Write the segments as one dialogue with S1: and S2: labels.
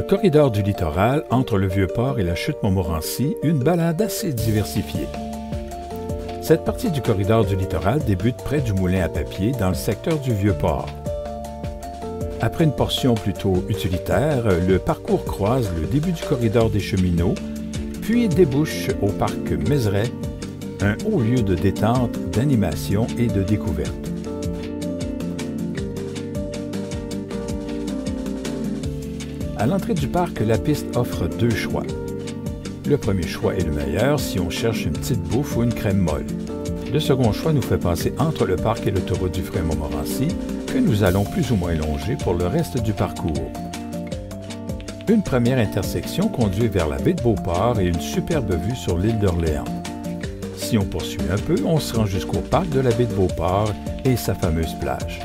S1: corridor du littoral entre le Vieux-Port et la chute Montmorency, une balade assez diversifiée. Cette partie du corridor du littoral débute près du moulin à papier dans le secteur du Vieux-Port. Après une portion plutôt utilitaire, le parcours croise le début du corridor des cheminots, puis débouche au parc Mézeray, un haut lieu de détente, d'animation et de découverte. À l'entrée du parc, la piste offre deux choix. Le premier choix est le meilleur si on cherche une petite bouffe ou une crème molle. Le second choix nous fait passer entre le parc et l'autoroute du Frère-Montmorency, que nous allons plus ou moins longer pour le reste du parcours. Une première intersection conduit vers la baie de Beauport et une superbe vue sur l'île d'Orléans. Si on poursuit un peu, on se rend jusqu'au parc de la baie de Beauport et sa fameuse plage.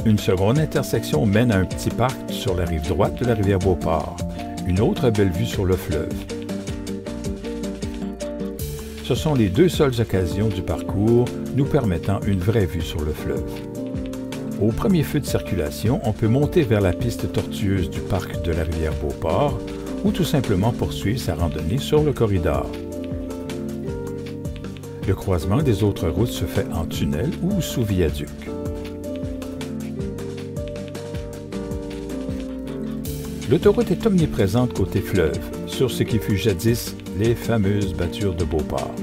S1: Une seconde intersection mène à un petit parc sur la rive droite de la rivière Beauport. Une autre belle vue sur le fleuve. Ce sont les deux seules occasions du parcours nous permettant une vraie vue sur le fleuve. Au premier feu de circulation, on peut monter vers la piste tortueuse du parc de la rivière Beauport ou tout simplement poursuivre sa randonnée sur le corridor. Le croisement des autres routes se fait en tunnel ou sous viaduc. L'autoroute est omniprésente côté fleuve, sur ce qui fut jadis les fameuses battures de Beauport.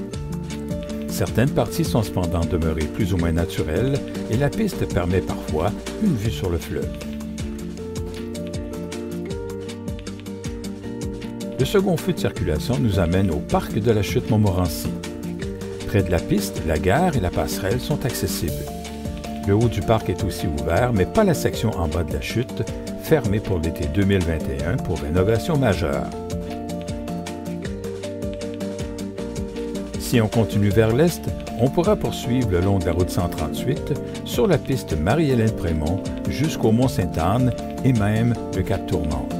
S1: Certaines parties sont cependant demeurées plus ou moins naturelles et la piste permet parfois une vue sur le fleuve. Le second feu de circulation nous amène au parc de la chute Montmorency. Près de la piste, la gare et la passerelle sont accessibles. Le haut du parc est aussi ouvert, mais pas la section en bas de la chute, fermée pour l'été 2021 pour rénovation majeure. Si on continue vers l'est, on pourra poursuivre le long de la route 138 sur la piste Marie-Hélène Prémont jusqu'au Mont-Sainte-Anne et même le Cap Tourmente.